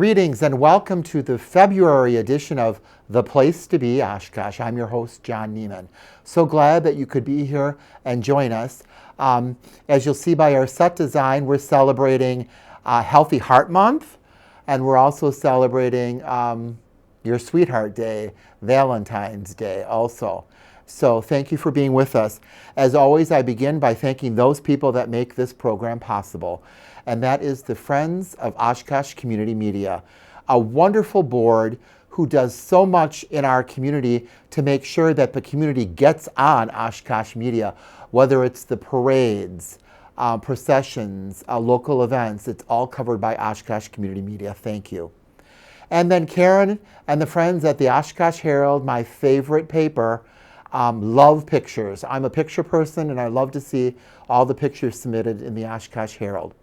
Greetings and welcome to the February edition of The Place to Be, Oshkosh. I'm your host, John Neiman. So glad that you could be here and join us. As you'll see by our set design, we're celebrating Healthy Heart Month, and we're also celebrating your Sweetheart Day, Valentine's Day also. So thank you for being with us. As always, I begin by thanking those people that make this program possible, and that is the Friends of Oshkosh Community Media, a wonderful board who does so much in our community to make sure that the community gets on Oshkosh Media, whether it's the parades, processions, local events. It's all covered by Oshkosh Community Media. Thank you. And then Karen and the friends at the Oshkosh Herald, my favorite paper, love pictures. I'm a picture person and I love to see all the pictures submitted in the Oshkosh Herald.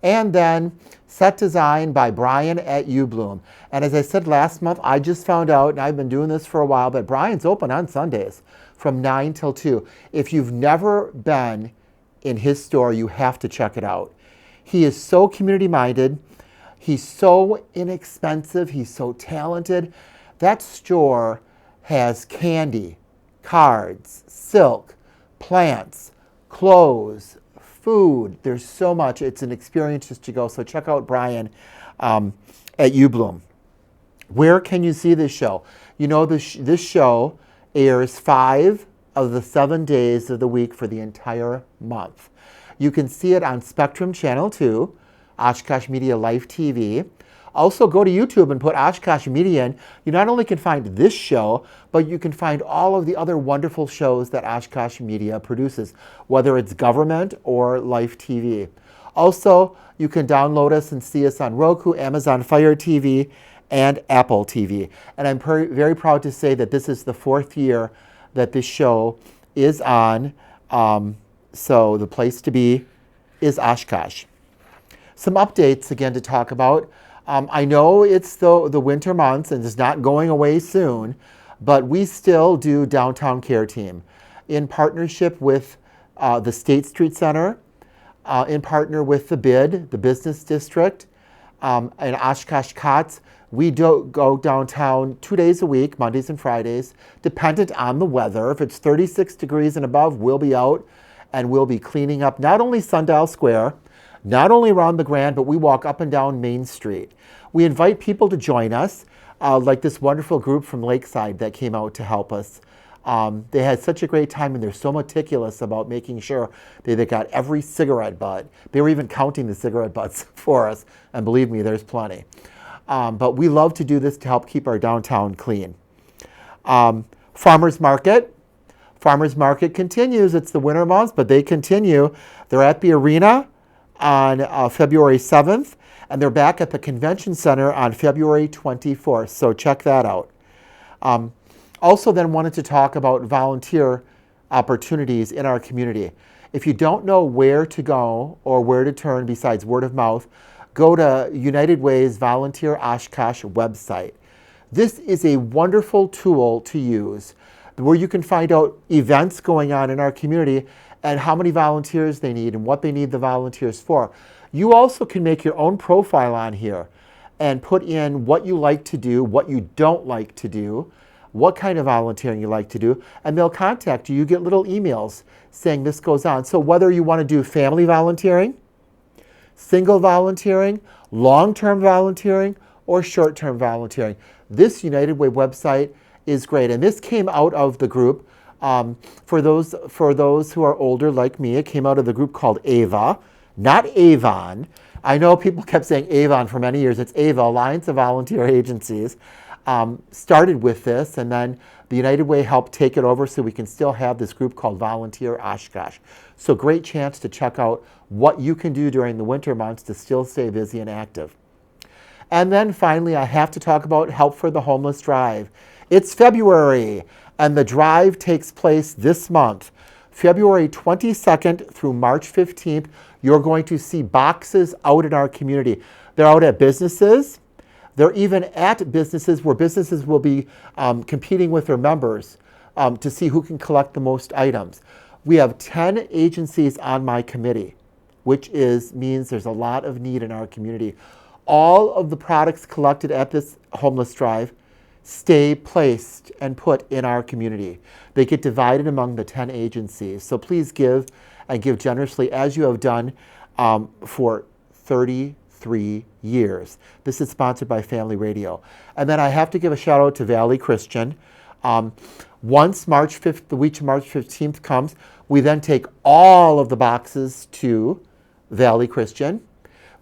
And then set design by Brian at UBloom. And as I said last month, I just found out, and I've been doing this for a while, that Brian's open on Sundays from 9 till 2. If you've never been in his store, you have to check it out. He is so community-minded. He's so inexpensive. He's so talented. That store has candy, cards, silk, plants, clothes, food. There's so much. It's an experience just to go. So check out Brian at UBloom. Where can you see this show? You know, this show airs 5 of the 7 days of the week for the entire month. You can see it on Spectrum Channel 2, Oshkosh Media Life TV. Also, go to YouTube and put Oshkosh Media in. You not only can find this show, but you can find all of the other wonderful shows that Oshkosh Media produces, whether it's government or Life TV. Also, you can download us and see us on Roku, Amazon Fire TV, and Apple TV. And I'm very proud to say that this is the 4th year that this show is on. So the place to be is Oshkosh. Some updates again to talk about. I know it's the winter months and it's not going away soon, but we still do Downtown Care Team in partnership with the State Street Center, in partner with the BID, the Business District, and Oshkosh COTS. We do go downtown 2 days a week, Mondays and Fridays, dependent on the weather. If it's 36 degrees and above, we'll be out and we'll be cleaning up not only Sundial Square, not only around the Grand, but we walk up and down Main Street. We invite people to join us, like this wonderful group from Lakeside that came out to help us. They had such a great time, and they're so meticulous about making sure they got every cigarette butt. They were even counting the cigarette butts for us, and believe me, there's plenty. But we love to do this to help keep our downtown clean. Farmers Market. Farmers Market continues. It's the winter months, but they continue. They're at the arena on February 7th, and they're back at the Convention Center on February 24th, so check that out. Also then wanted to talk about volunteer opportunities in our community. If you don't know where to go or where to turn besides word of mouth, go to United Way's Volunteer Oshkosh website. This is a wonderful tool to use where you can find out events going on in our community and how many volunteers they need and what they need the volunteers for. You also can make your own profile on here and put in what you like to do, what you don't like to do, what kind of volunteering you like to do, and they'll contact you. You get little emails saying this goes on. So whether you want to do family volunteering, single volunteering, long-term volunteering, or short-term volunteering, this United Way website is great. And this came out of the group. For those who are older like me, it came out of the group called AVA, not Avon. I know people kept saying Avon for many years. It's AVA, Alliance of Volunteer Agencies. Started with this, and then the United Way helped take it over so we can still have this group called Volunteer Oshkosh. So great chance to check out what you can do during the winter months to still stay busy and active. And then finally, I have to talk about Help for the Homeless Drive. It's February, and the drive takes place this month. February 22nd through March 15th, you're going to see boxes out in our community. They're out at businesses. They're even at businesses where businesses will be competing with their members to see who can collect the most items. We have 10 agencies on my committee, which means there's a lot of need in our community. all of the products collected at this homeless drive stay placed and put in our community. They get divided among the 10 agencies. So please give and give generously as you have done for 33 years. This is sponsored by Family Radio. And then I have to give a shout out to Valley Christian. Once March 5th, the week of March 15th comes, we then take all of the boxes to Valley Christian.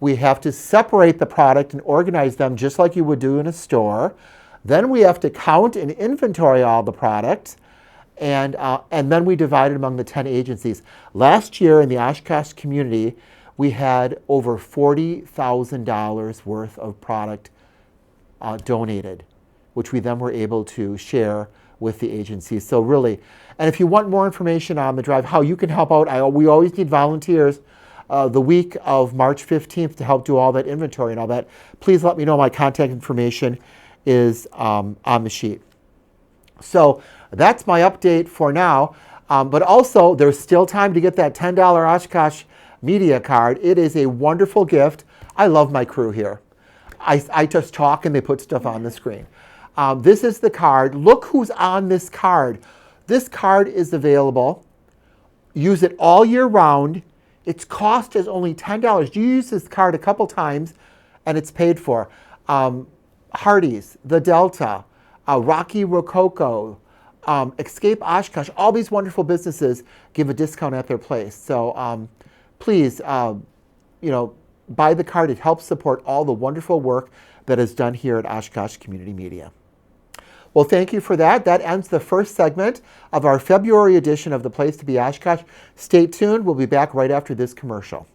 We have to separate the product and organize them just like you would do in a store. Then we have to count and inventory all the products, and then we divide it among the 10 agencies. Last year in the Oshkosh community, we had over $40,000 worth of product donated, which we then were able to share with the agencies. So really, and if you want more information on the drive, how you can help out, we always need volunteers the week of March 15th to help do all that inventory and all that. Please let me know. My contact information is on the sheet. So that's my update for now. But also, there's still time to get that $10 Oshkosh media card. It is a wonderful gift. I love my crew here. I just talk and they put stuff on the screen. This is the card. Look who's on this card. This card is available. Use it all year round. Its cost is only $10. You use this card a couple times and it's paid for. Hardee's, The Delta, Rocky Rococo, Escape Oshkosh, all these wonderful businesses give a discount at their place. So please, buy the card. It helps support all the wonderful work that is done here at Oshkosh Community Media. Well, thank you for that. That ends the first segment of our February edition of The Place to Be Oshkosh. Stay tuned. We'll be back right after this commercial.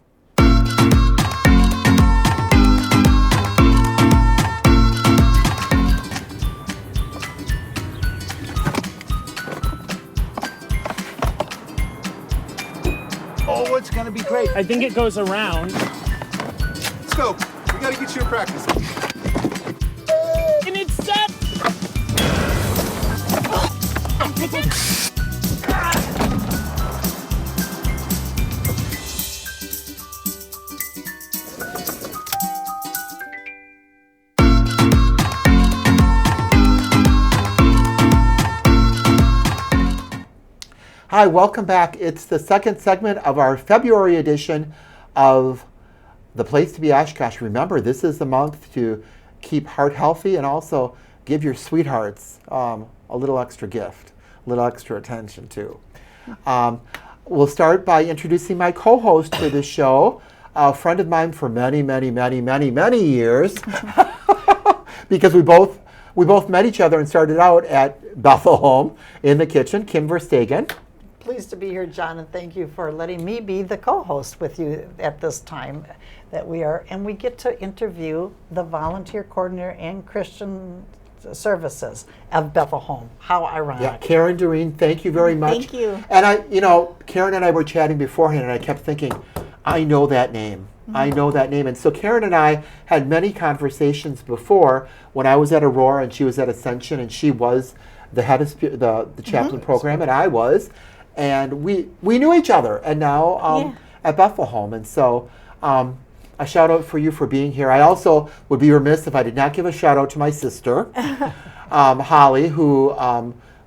Oh, it's going to be great. I think it goes around. Let's go. We got to get you in practice. And it's set. Hi, welcome back. It's the second segment of our February edition of The Place to Be Oshkosh. Remember, this is the month to keep heart healthy and also give your sweethearts a little extra gift, a little extra attention too. We'll start by introducing my co-host for this show, a friend of mine for many, many, many, many, many years, because we both met each other and started out at Bethel Home in the kitchen. Kim Verstegen. Pleased to be here, John, and thank you for letting me be the co-host with you at this time that we are. And we get to interview the volunteer coordinator and Christian services of Bethel Home. How ironic. Yeah, Karen Doreen, thank you very much. Thank you. And Karen and I were chatting beforehand, and I kept thinking, I know that name. Mm-hmm. I know that name. And so Karen and I had many conversations before when I was at Aurora and she was at Ascension, and she was the head of the chaplain program, and I was. And we knew each other, and now at Bethel Home. And so a shout out for you for being here. I also would be remiss if I did not give a shout out to my sister, Holly, who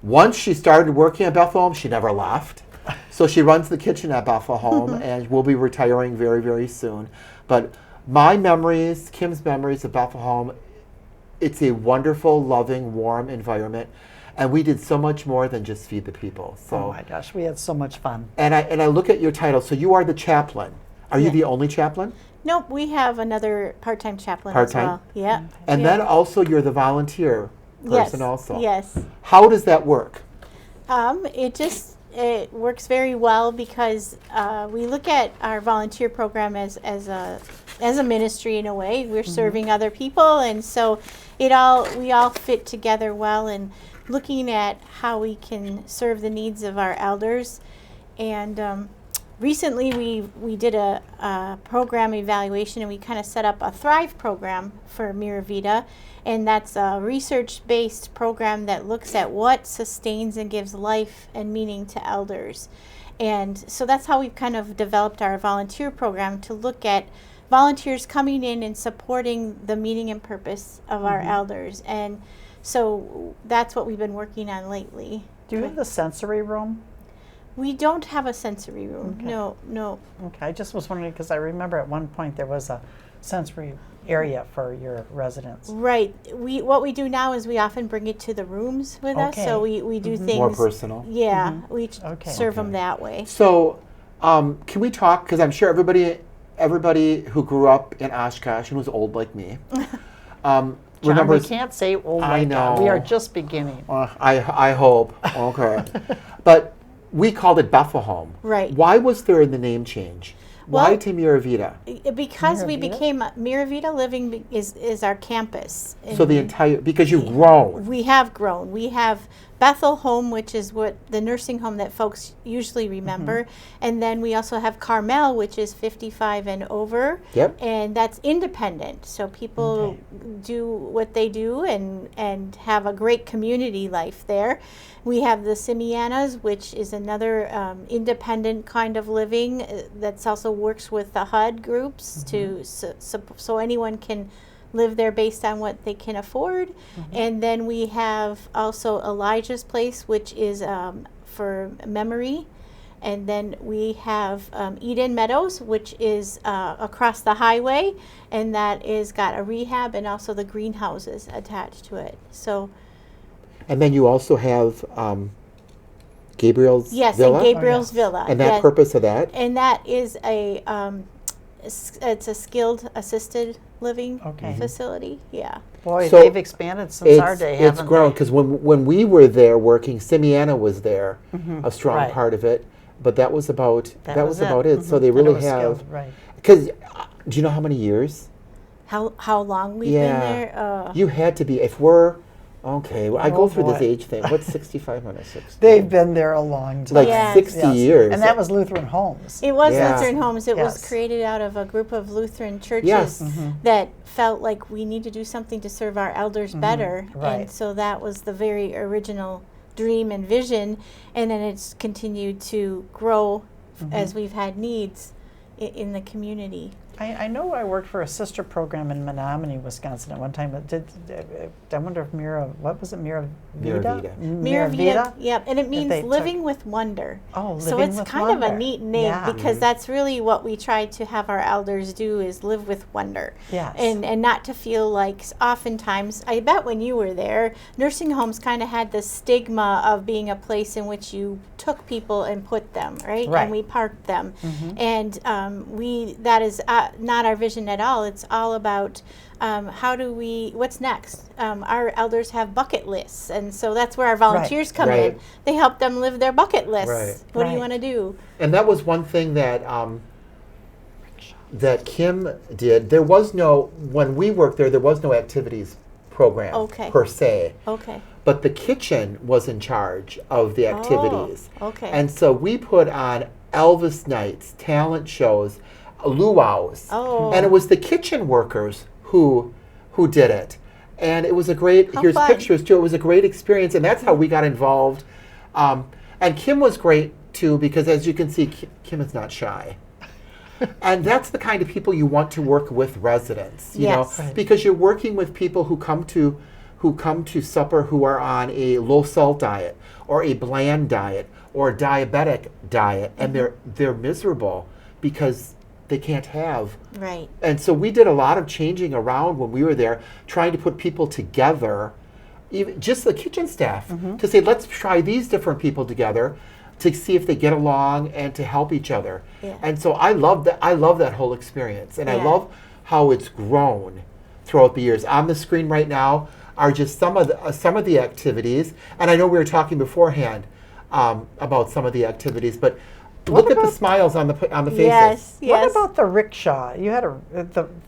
once she started working at Bethel Home, she never left. So she runs the kitchen at Bethel Home and will be retiring very, very soon. But my memories, Kim's memories of Bethel Home, it's a wonderful, loving, warm environment. And we did so much more than just feed the people. So, oh my gosh, we had so much fun. And I look at your title. So you are the chaplain. Are you the only chaplain? Nope, we have another part-time chaplain Part-time? as well. Yeah. And then also you're the volunteer person also. Yes. How does that work? It works very well because we look at our volunteer program as a ministry in a way. We're serving other people, and so we all fit together well. And looking at how we can serve the needs of our elders. And recently we did a program evaluation, and we kind of set up a Thrive program for Miravida, and that's a research-based program that looks at what sustains and gives life and meaning to elders. And so that's how we've kind of developed our volunteer program, to look at volunteers coming in and supporting the meaning and purpose of our elders. And so that's what we've been working on lately. Do you have the sensory room? We don't have a sensory room. Okay. No. Okay, I just was wondering because I remember at one point there was a sensory area for your residents. Right. What we do now is we often bring it to the rooms with us. So we do things More personal. Yeah, we Okay. serve them that way. So, can we talk? Because I'm sure everybody who grew up in Oshkosh and was old like me, John, remembers. we can't say old I like that. We know. are just beginning. I hope. Okay, but we called it Bethlehem. Right. Why was there the name change? Why Well, to Miravida? Because we Miravida? became Miravida Living is our campus. So the entire, because you've grown. We have grown. We have Bethel Home, which is what the nursing home that folks usually remember, and then we also have Carmel, which is 55 and over. Yep. And that's independent, so people do what they do and have a great community life there. We have the Simianas, which is another independent kind of living that's also works with the HUD groups to so anyone can live there based on what they can afford. And then we have also Elijah's Place, which is for memory. And then we have Eden Meadows, which is across the highway, and that is got a rehab and also the greenhouses attached to it. So And then you also have Gabriel's yes, Villa. and Gabriel's yes. Villa. And that yes. purpose of that? And that is it's a skilled assisted living Okay. facility. Yeah. Boy, So they've expanded since our day, it's haven't grown they? because when we were there working, Simiana was there, a strong Right. part of it. But that was about was about it. So they And it really was have. skilled, right. Because do you know how many years? How long we've Yeah. been there? You had to be. If we're okay, well, I go Oh, through this boy. age thing. What's 65 minus 60? They've been there a long time. like Yes. 60 Yes. years. And that was Lutheran Homes. It was Yeah. Lutheran Homes. It was Yes. created out of a group of Lutheran churches Yes. that felt like we need to do something to serve our elders better. Right. And so that was the very original dream and vision. And then it's continued to grow as we've had needs in the community. I know I worked for a sister program in Menominee, Wisconsin at one time. But I wonder if what was it, Miravida? Miravida. Miravida, yep, and it means they living with wonder. Oh, So living it's with kind of a wonder. neat name Yeah. because that's really what we try to have our elders do is live with wonder. Yes. And not to feel like oftentimes, I bet when you were there, nursing homes kind of had the stigma of being a place in which you took people and put them, right? Right. And we parked them. And that is not our vision at all. It's all about what's next? Our elders have bucket lists, and so that's where our volunteers come in. Right. They help them live their bucket lists. Right. What do you Right. want to do? And that was one thing that that Kim did. There was no, when we worked there was no activities program Okay. per se. Okay. But the kitchen was in charge of the activities. okay. And so we put on Elvis nights, talent shows, luau's. Oh. And it was the kitchen workers who did it. And it was a great, How here's fun. pictures too, it was a great experience. And that's how we got involved. And Kim was great too, because as you can see, Kim is not shy. And that's the kind of people you want to work with residents, you Yes. know, Right. because you're working with people who come to supper who are on a low salt diet or a bland diet or a diabetic diet, and they're miserable because they can't have. Right. And so we did a lot of changing around when we were there, trying to put people together, even just the kitchen staff, to say, let's try these different people together to see if they get along and to help each other. Yeah. And so I love that whole experience, and I Yeah. love how it's grown throughout the years. On the screen right now are just some of the activities, and I know we were talking beforehand about some of the activities, but look at the smiles on the faces. Yes. Yes. What about the rickshaw? You had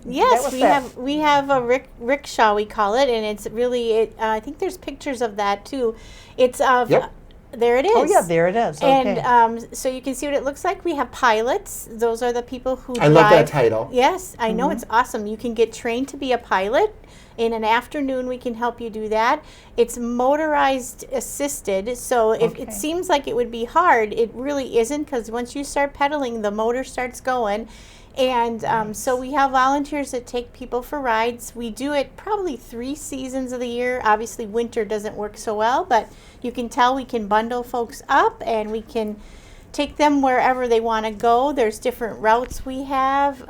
Yes, we have a rickshaw, we call it, and it's really I think there's pictures of that too. It's of Yep. There it is. Oh yeah, there it is. Okay. And so you can see what it looks like. We have pilots. Those are the people who I drive. love that title. Yes, I know, it's awesome. You can get trained to be a pilot. In an afternoon, we can help you do that. It's motorized assisted, so if Okay. it seems like it would be hard, it really isn't, because once you start pedaling, the motor starts going. And so we have volunteers that take people for rides. We do it probably 3 seasons of the year. Obviously, winter doesn't work so well, but you can tell we can bundle folks up and we can take them wherever they want to go. There's different routes we have.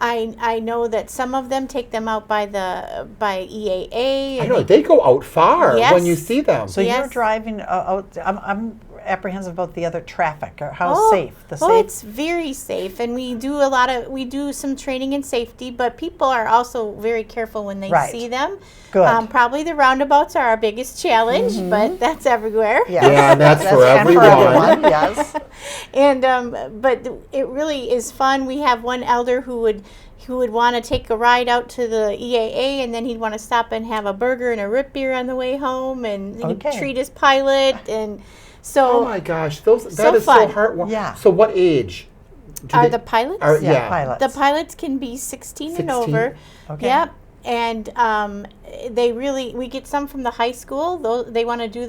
I know that some of them take them out by EAA. I know they go out far Yes. when you see them. So Yes. you're driving out. I'm apprehensive about the other traffic. Or how Oh, safe? The oh, safe. it's very safe, and we do some training in safety, but people are also very careful when they Right. see them. Good. Probably the roundabouts are our biggest challenge, but that's everywhere. Yes. Yeah, and that's for and everyone. Yes. And but it really is fun. We have one elder who would want to take a ride out to the EAA, and then he'd want to stop and have a burger and a root beer on the way home, and he'd Okay. treat his pilot. And so Oh my gosh, that So is fun. so heartwarming. Yeah. So what age do are they- the pilots? Yeah, pilots. The pilots can be 16 and 16? over. Okay. Yep. And we get some from the high school. They want to do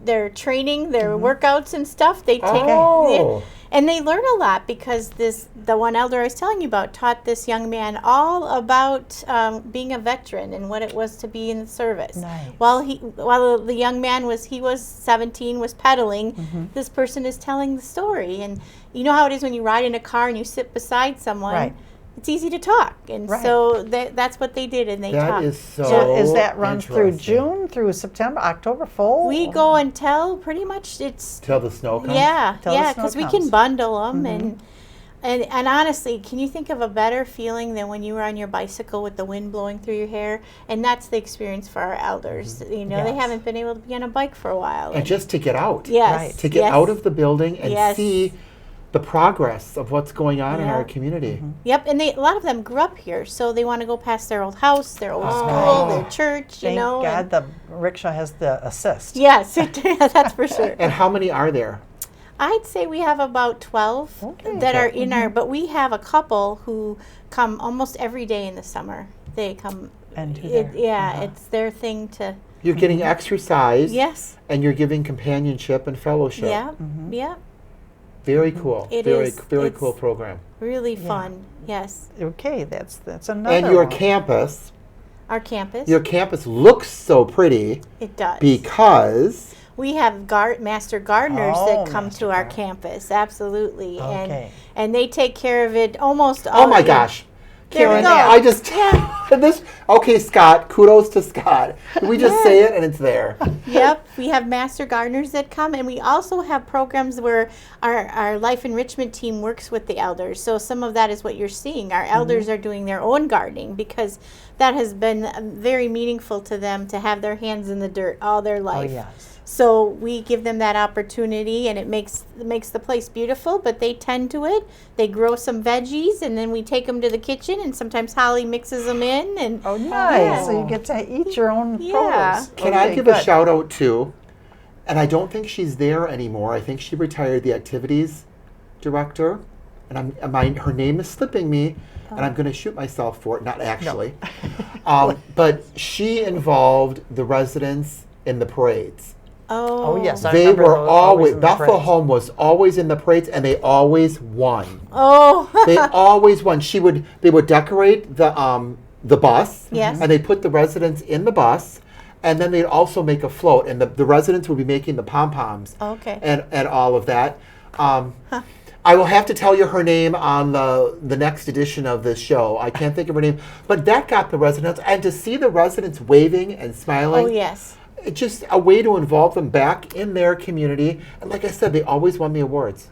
their training, their workouts and stuff. They take Oh. and they learn a lot because the one elder I was telling you about taught this young man all about being a veteran and what it was to be in the service. Nice. While the young man was 17, was pedaling, this person is telling the story. And you know how it is when you ride in a car and you sit beside someone. Right. It's easy to talk, and Right. so that's what they did, and they That talked. is so So is that run through interesting. June, through September, October, fall? We go until pretty much it's Till the snow comes? yeah, Till the yeah, snow because we comes. can bundle them and honestly, can you think of a better feeling than when you were on your bicycle with the wind blowing through your hair? And that's the experience for our elders. You know, they Yes. haven't been able to be on a bike for a while. And just to get out. yes, Right. To get yes. out of the building and Yes. see the progress of what's going on in Yeah. our community. Yep, and a lot of them grew up here, so they want to go past their old house, their old school, Oh. their church. Thank you know. God the rickshaw has the assist. Yes, that's for sure. And how many are there? I'd say we have about 12 Okay. that are in our, but we have a couple who come almost every day in the summer. They come, And do their- it's their thing to, You're getting exercise. yes, And you're giving companionship and fellowship. yeah, yeah, Very cool. It very, is. very It's- cool program. really fun, yes. Okay, that's another And your one. campus, Our campus, your campus looks so pretty it does. because We have master gardeners Oh, that come master to our gardeners. campus, absolutely, Okay. and they take care of it almost all oh my year. gosh. There we Karen, go. I just Yeah. this okay, Scott, kudos to Scott. We just say it and it's there. Yep, we have master gardeners that come, and we also have programs where our life enrichment team works with the elders. So some of that is what you're seeing. Our elders are doing their own gardening because that has been very meaningful to them to have their hands in the dirt all their Oh, life. yes. So we give them that opportunity, and it makes the place beautiful. But they tend to it. They grow some veggies, and then we take them to the kitchen, and sometimes Holly mixes them in. And Oh, nice. So Yeah. you get to eat your own Yeah. produce. Can I Okay, give a good. shout out to, and I don't think she's there anymore. I think she retired, the activities director, and her name is slipping me, and I'm going to shoot myself for it. Not actually, but she involved the residents in the parades. oh, yes, I They remember were those always in the Bethel parades. Home was always in the parades, and they always won. oh, They always won. They would decorate the bus, Yes. and they put the residents in the bus, and then they'd also make a float, and the residents would be making the pom poms, Okay. and all of that. I will have to tell you her name on the next edition of this show. I can't think of her name, but that got the residents, and to see the residents waving and smiling. oh yes. It's just a way to involve them back in their community. And like I said, they always won the awards.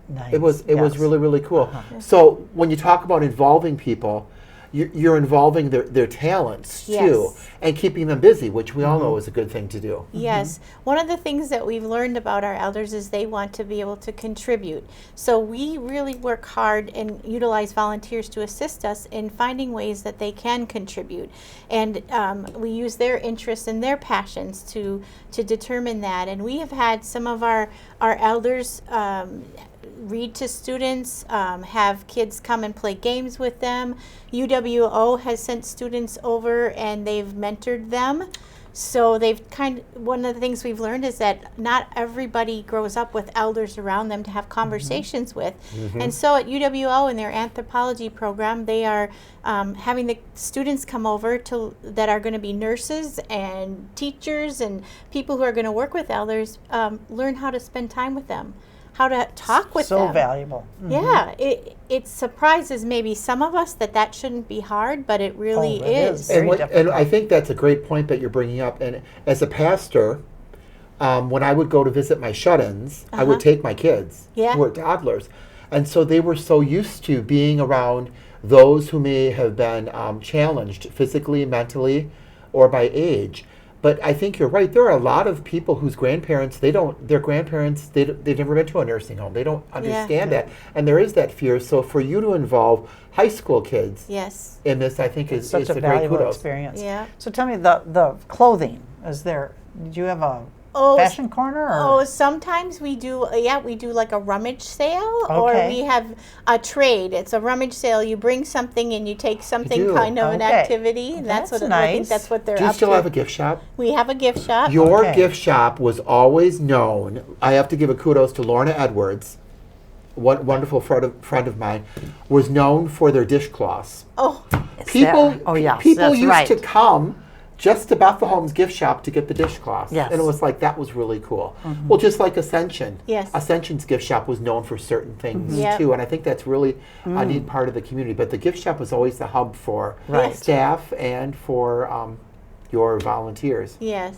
Nice. It was Yes. really, really cool. So when you talk about involving people, you're involving their talents too, Yes. and keeping them busy, which we all know is a good thing to do. Yes. One of the things that we've learned about our elders is they want to be able to contribute. So we really work hard and utilize volunteers to assist us in finding ways that they can contribute. And we use their interests and their passions to determine that. And we have had some of our elders read to students, have kids come and play games with them. UWO has sent students over and they've mentored them So one of the things we've learned is that not everybody grows up with elders around them to have conversations with. And so at UWO in their anthropology program, they are having the students come over that are going to be nurses and teachers and people who are going to work with elders, learn how to spend time with them, how to talk with them. So valuable. Yeah, it surprises maybe some of us that shouldn't be hard, but it really it is. is. Very And difficult. I think that's a great point that you're bringing up. And as a pastor, when I would go to visit my shut-ins, I would take my kids Yeah. who were toddlers. And so they were so used to being around those who may have been challenged physically, mentally, or by age. But I think you're right. There are a lot of people whose grandparents, they've never been to a nursing home. They don't understand that. And there is that fear. So for you to involve high school kids Yes. in this, I think is Such a a great valuable kudos. experience. Yeah. So tell me, the clothing, did you have a fashion corner? Or? Oh, sometimes we do like a rummage sale, or Okay. we have a trade. It's a rummage sale. You bring something and you take something, do. kind of an Okay. activity. And That's I think nice. that's what they're Do you up still to. have a gift shop? We have a gift shop. Your Okay. gift shop was always known. I have to give a kudos to Lorna Edwards, one wonderful friend of mine, was known for their dishcloths. Oh, People, Oh, yes, people that's used right. to come just to Beth the Home's gift shop to get the dishcloths. Yes. And it was like, that was really cool. Well, just like Ascension. Yes. Ascension's gift shop was known for certain things Yep. too. And I think that's really a neat part of the community. But the gift shop was always the hub for Right. staff and for your volunteers. yes.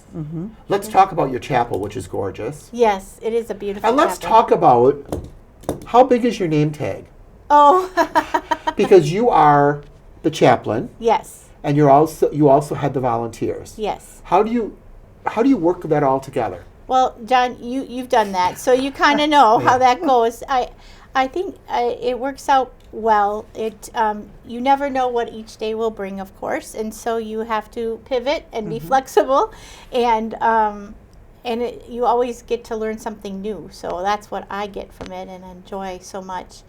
Let's talk about your chapel, which is gorgeous. Yes, it is a beautiful And let's chapel. talk about, how big is your name tag? Oh, Because you are the chaplain, yes. and you also had the volunteers. Yes. How do you work that all together? Well, John, you've done that, so you kind of know how that goes. I think it works out well. You never know what each day will bring, of course, and so you have to pivot and be flexible, and you always get to learn something new. So that's what I get from it and enjoy so much.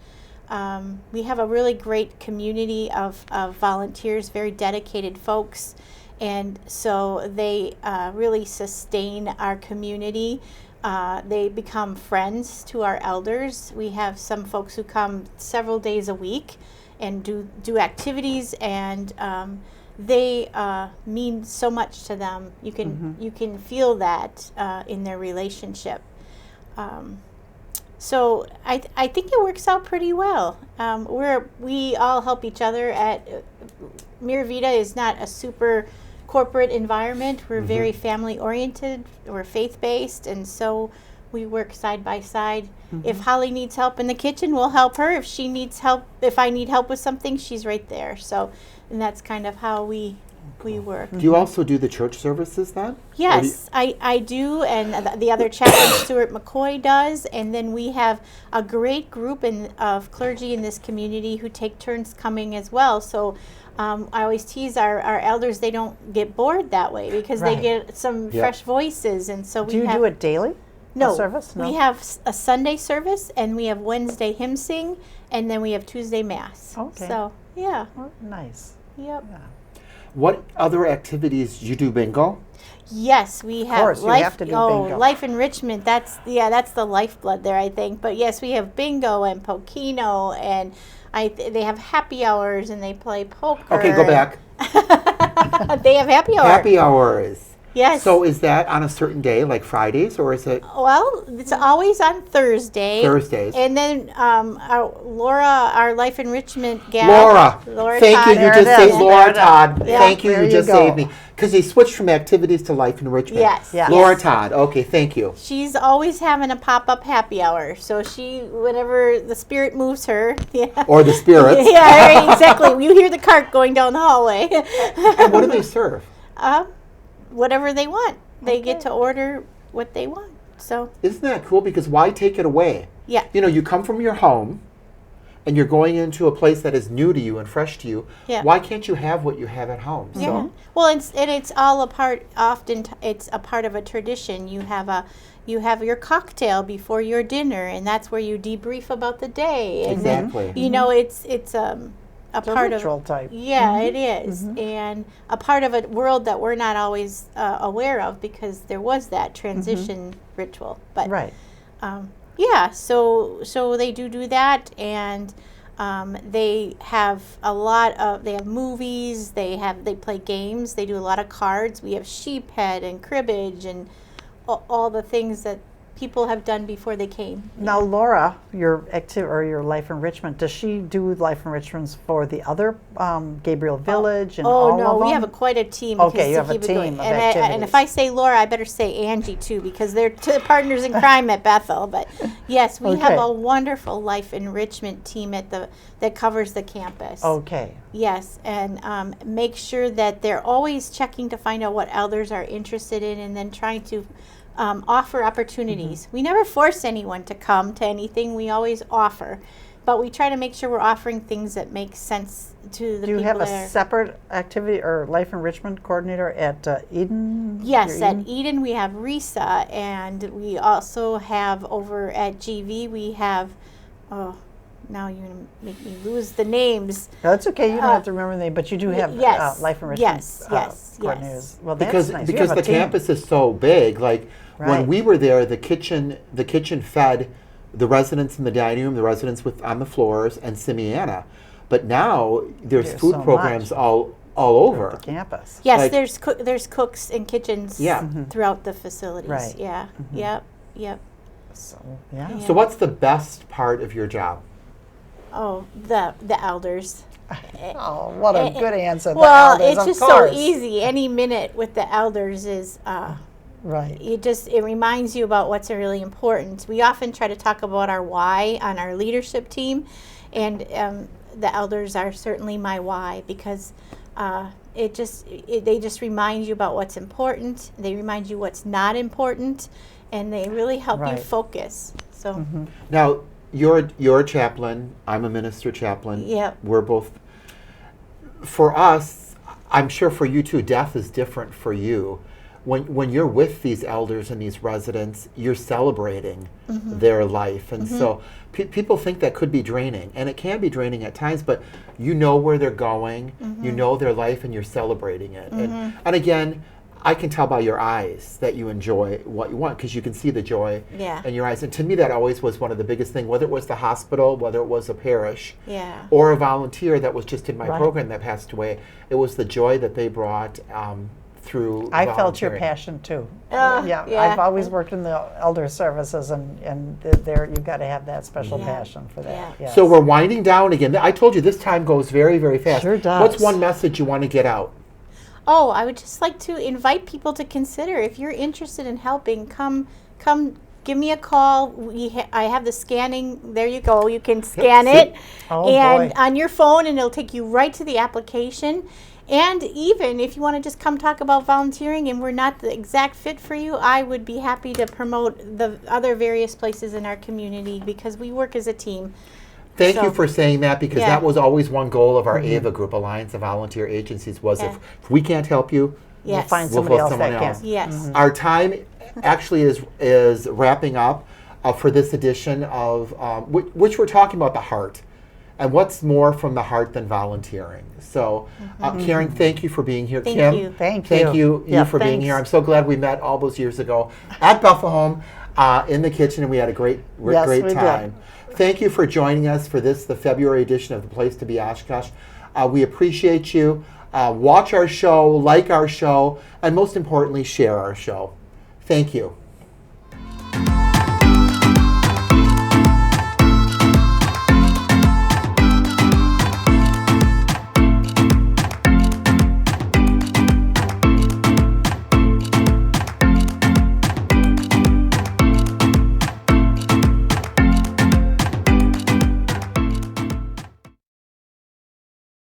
We have a really great community of volunteers, very dedicated folks, and so they really sustain our community. They become friends to our elders. We have some folks who come several days a week and do activities, and they mean so much to them. You can feel that in their relationship. So I think it works out pretty well. We all help each other. Miravida is not a super corporate environment. We're very family oriented. We're faith based, and so we work side by side. If Holly needs help in the kitchen, we'll help her. If she needs help, if I need help with something, she's right there. So, and that's kind of how we work. Do you also do the church services then? Yes, I do, and the other chaplain, Stuart McCoy, does. And then we have a great group of clergy in this community who take turns coming as well. So I always tease our elders, they don't get bored that way because they Right. get some fresh voices. And so Do you do it daily? No, A service? No. we have a Sunday service, and we have Wednesday hymn sing, and then we have Tuesday mass. Okay. So, yeah, Oh, nice. yep. What other activities? You do bingo? Yes, we have course, you life. have to do bingo. Life enrichment. That's the lifeblood there, I think. But yes, we have bingo and Pokino, and they have happy hours, and they play poker. Okay, go back. They have happy hour. Happy hours. Yes. So is that on a certain day, like Fridays, or is it Well, it's always on Thursday. Thursdays? And then Laura, our life enrichment gal. Laura, thank Todd. you. You There just it saved is. Laura There it is. Todd. Yeah. Thank you. There You you just go. saved me because he switched from activities to life enrichment. Yes. Yeah. Laura yes. Todd. Okay, thank you. She's always having a pop-up happy hour. So whenever the spirit moves her, yeah. Or the spirits. Yeah, right, exactly. You hear the cart going down the hallway. And what do they serve? Whatever they want. They get to order what they want. So, Isn't that cool? Because why take it away? yeah. You know, you come from your home and you're going into a place that is new to you and fresh to you. Yeah. Why can't you have what you have at home? Yeah. So, Well, it's all a part. Often it's a part of a tradition. You have your cocktail before your dinner, and that's where you debrief about the day. And Exactly. then, you know, it's It's a part ritual of type. Yeah, it is, and a part of a world that we're not always aware of because there was that transition ritual. But Right. yeah, so they do that, and they have they have movies, they play games, they do a lot of cards. We have sheep head and cribbage and all the things that people have done before they came. Now, Laura, your your life enrichment, does she do life enrichments for the other Gabriel Village and all no, of them? we have quite a team. Okay, you to have a keep it team going. of and activities. if I say Laura, I better say Angie too, because they're partners in crime at Bethel. But yes, we have Okay. a wonderful life enrichment team that covers the campus. Okay. Yes, and make sure that they're always checking to find out what elders are interested in, and then trying to offer opportunities. We never force anyone to come to anything. We always offer, but we try to make sure we're offering things that make sense to the Do you people have a there. separate activity or life enrichment coordinator at Eden? Yes, Your at Eden we have Risa, and we also have over at GV we have, now you're going to make me lose the names. No, that's okay. You don't have to remember the name, but you do have yes, life enrichment yes, coordinators. yes. Well, that's because nice. You because have a the team. campus is so big. Like Right. when we were there, the kitchen fed the residents in the dining room, the residents on the floors, and Simiana. But now there's There's food so programs much. all Throughout over. the campus. Yes, Like- there's cooks and kitchens Yeah. throughout the facilities. Right. Yeah. Yep. So, yeah. Yeah. So what's the best part of your job? Oh, the elders. Oh, what a good answer. The Well, elders, it's of just course. so easy. Any minute with the elders is Right. it reminds you about what's really important. We often try to talk about our why on our leadership team, and the elders are certainly my why, because they just remind you about what's important. They remind you what's not important, and they really help you Right. focus. So Now you're a chaplain. I'm a minister chaplain. Yep. We're both. For us, I'm sure for you too, death is different for you. When you're with these elders and these residents, you're celebrating their life, and so people think that could be draining, and it can be draining at times. But you know where they're going, you know their life, and you're celebrating it. And again, I can tell by your eyes that you enjoy what you want, because you can see the joy Yeah. in your eyes. And to me, that always was one of the biggest things. Whether it was the hospital, whether it was a parish, yeah. or a volunteer that was just in my Right. program that passed away, it was the joy that they brought through I felt your volunteering. passion too. Yeah. I've always worked in the elder services, and there you've got to have that special Yeah. passion for that. Yeah. Yes. So we're winding down again. I told you this time goes very, very fast. Sure does. What's one message you want to get out? Oh, I would just like to invite people to consider, if you're interested in helping, come give me a call. I have the scanning. There you go. You can scan see? it Oh, and boy. on your phone, and it'll take you right to the application. And even if you want to just come talk about volunteering and we're not the exact fit for you, I would be happy to promote the other various places in our community, because we work as a team. Thank So- you for saying that, because Yeah. that was always one goal of our AVA group, Alliance of Volunteer Agencies, was Yeah. if we can't help you, Yes. find we'll somebody fill else someone that else. can. Yes. Our time actually is wrapping up for this edition of which we're talking about the heart, and what's more from the heart than volunteering. So, Karen, thank you for being here. Thank Kim, you. Thank thank you. you Yeah, for being thanks. here. I'm so glad we met all those years ago at Bethlehem in the kitchen, and we had a great Yes, we did. time. Thank you for joining us for the February edition of The Place to Be Oshkosh. We appreciate you. Watch our show, like our show, and most importantly, share our show. Thank you.